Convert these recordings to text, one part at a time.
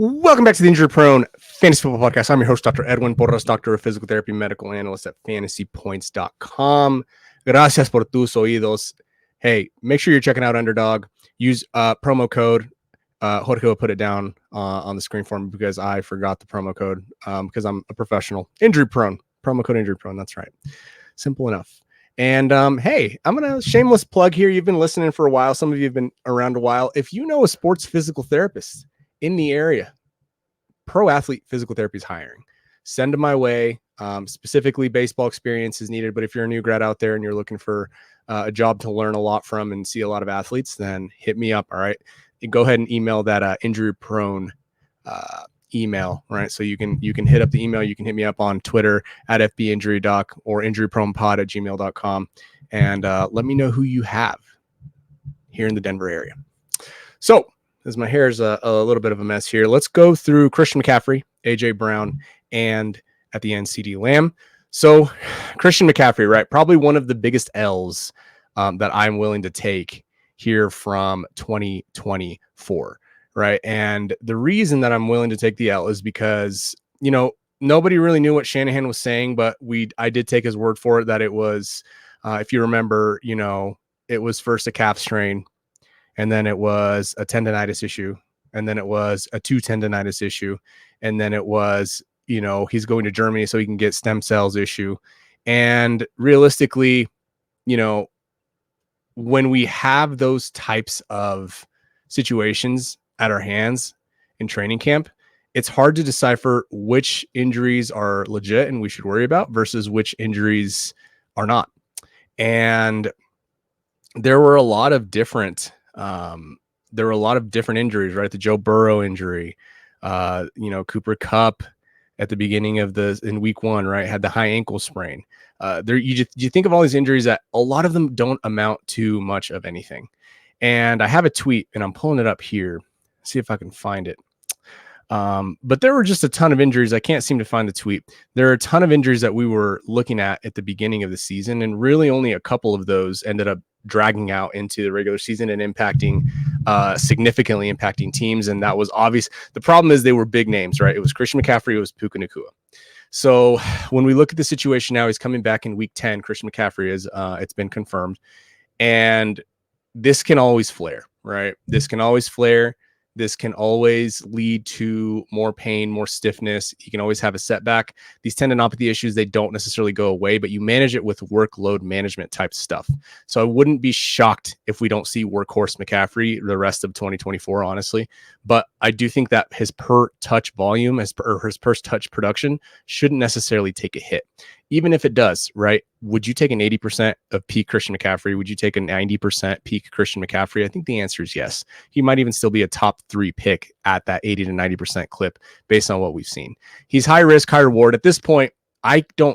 Welcome back to the Injury Prone Fantasy Football Podcast. I'm your host, Dr. Edwin Porras, Doctor of Physical Therapy, Medical Analyst at fantasypoints.com. Gracias por tus oídos. Hey, make sure you're checking out Underdog. Use promo code. Jorge will put it down on the screen for me because I forgot the promo code because I'm a professional. Injury Prone. Promo code Injury Prone. That's right. Simple enough. And hey, I'm going to shameless plug here. You've been listening for a while. Some of you have been around a while. If you know a sports physical therapist in the area, Pro Athlete Physical Therapy is hiring. Send them my way. Specifically, baseball experience is needed. But if you're a new grad out there and you're looking for a job to learn a lot from and see a lot of athletes, then hit me up. All right. You go ahead and email that injury prone email. Right. So you can hit up the email. You can hit me up on Twitter at FBInjuryDoc or injurypronepod@gmail.com. And let me know who you have here in the Denver area. So, as my hair is a little bit of a mess here, let's go through Christian McCaffrey, AJ Brown, and at the end, CeeDee Lamb. So Christian McCaffrey, right? Probably one of the biggest L's that I'm willing to take here from 2024, right? And the reason that I'm willing to take the L is because, nobody really knew what Shanahan was saying, but I did take his word for it that it was, if you remember, it was first a calf strain, and then it was a tendonitis issue, and then it was a 2 tendonitis issue, and then it was, he's going to Germany so he can get stem cells issue. And realistically, when we have those types of situations at our hands in training camp, it's hard to decipher which injuries are legit and we should worry about versus which injuries are not. And there were a lot of different injuries, right? The Joe Burrow injury, Cooper Kupp at the beginning of in week 1, right? Had the high ankle sprain. You think of all these injuries that a lot of them don't amount to much of anything. And I have a tweet and I'm pulling it up here. See if I can find it. But there were just a ton of injuries. I can't seem to find the tweet. There are a ton of injuries that we were looking at the beginning of the season, and really only a couple of those ended up dragging out into the regular season and significantly impacting teams. And that was obvious. The problem is they were big names, right? It was Christian McCaffrey. It was Puka Nacua. So when we look at the situation now, he's coming back in week 10. Christian McCaffrey is, it's been confirmed. And this can always flare, right? This can always flare. This can always lead to more pain, more stiffness. You can always have a setback. These tendinopathy issues, they don't necessarily go away, but you manage it with workload management type stuff. So I wouldn't be shocked if we don't see workhorse McCaffrey the rest of 2024, honestly. But I do think that his per touch volume, his per touch production shouldn't necessarily take a hit. Even if it does, right? Would you take an 80% of peak Christian McCaffrey? Would you take a 90% peak Christian McCaffrey? I think the answer is yes. He might even still be a top 3 pick at that 80 to 90% clip based on what we've seen. He's high risk, high reward. At this point, I'm in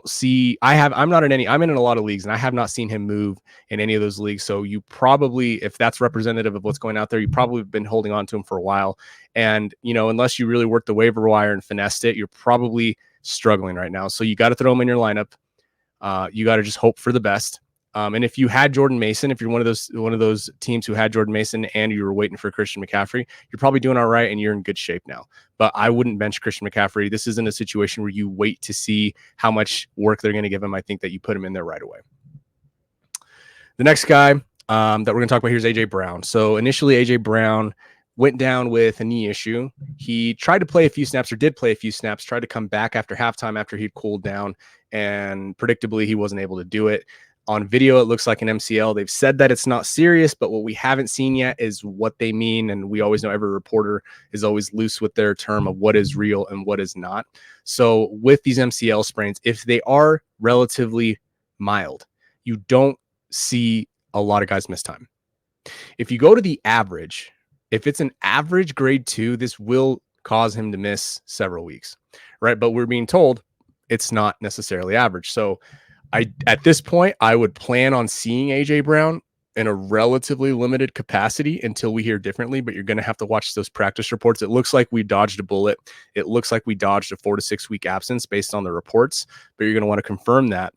a lot of leagues and I have not seen him move in any of those leagues. So you probably, if that's representative of what's going out there, you probably have been holding on to him for a while. And, unless you really work the waiver wire and finessed it, you're probably struggling right now. So you got to throw him in your lineup. You got to just hope for the best. And if you had Jordan Mason, if you're one of those teams who had Jordan Mason and you were waiting for Christian McCaffrey, you're probably doing all right and you're in good shape now. But I wouldn't bench Christian McCaffrey. This isn't a situation where you wait to see how much work they're going to give him. I think that you put him in there right away. The next guy that we're going to talk about here is AJ Brown. So initially, AJ Brown went down with a knee issue. He tried to play a few snaps, or did play a few snaps, tried to come back after halftime after he'd cooled down, and predictably he wasn't able to do it. On video, it looks like an MCL. They've said that it's not serious, but what we haven't seen yet is what they mean. And we always know every reporter is always loose with their term of what is real and what is not. So with these MCL sprains, if they are relatively mild, you don't see a lot of guys miss time. If you go to the average, if it's an average grade 2, this will cause him to miss several weeks, right? But we're being told it's not necessarily average. So at this point, I would plan on seeing AJ Brown in a relatively limited capacity until we hear differently, but you're going to have to watch those practice reports. It looks like we dodged a bullet. It looks like we dodged a 4 to 6 week absence based on the reports, but you're going to want to confirm that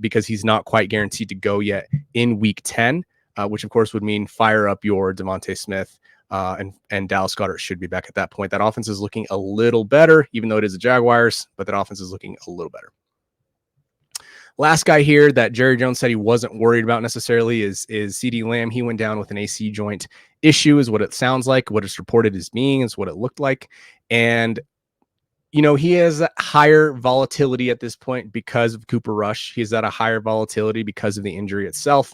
because he's not quite guaranteed to go yet in week 10, which of course would mean fire up your Devontae Smith, and Dallas Goedert should be back at that point. That offense is looking a little better, even though it is the Jaguars, but that offense is looking a little better. Last guy here that Jerry Jones said he wasn't worried about necessarily is CeeDee Lamb. He went down with an AC joint issue, is what it sounds like. What it's reported as being is what it looked like. And, you know, he has a higher volatility at this point because of Cooper Rush. He's at a higher volatility because of the injury itself.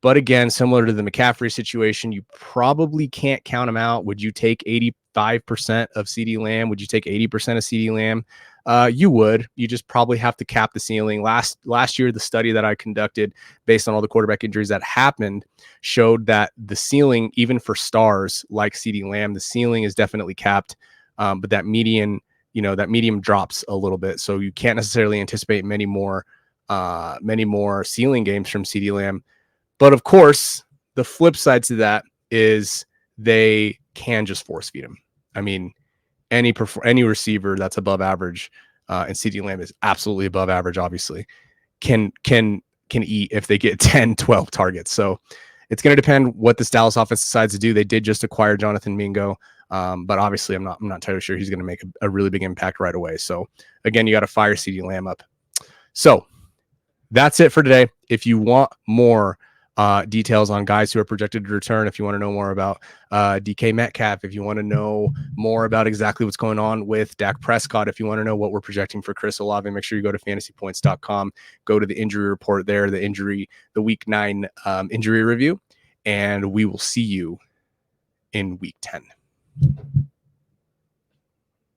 But again, similar to the McCaffrey situation, you probably can't count him out. Would you take 85% of CeeDee Lamb? Would you take 80% of CeeDee Lamb? You would. You just probably have to cap the ceiling. Last year, the study that I conducted based on all the quarterback injuries that happened showed that the ceiling, even for stars like CeeDee Lamb, the ceiling is definitely capped. But that median, that medium drops a little bit. So you can't necessarily anticipate many more ceiling games from CeeDee Lamb. But of course, the flip side to that is they can just force feed him. I mean, any receiver that's above average, and CeeDee Lamb is absolutely above average, obviously, can eat if they get 10, 12 targets. So it's going to depend what this Dallas offense decides to do. They did just acquire Jonathan Mingo, but obviously I'm not entirely sure he's going to make a really big impact right away. So again, you got to fire CeeDee Lamb up. So that's it for today. If you want more details on guys who are projected to return, if you want to know more about DK Metcalf, if you want to know more about exactly what's going on with Dak Prescott, if you want to know what we're projecting for Chris Olave, make sure you go to fantasypoints.com, go to the injury report there, the week 9 injury review, and we will see you in week 10.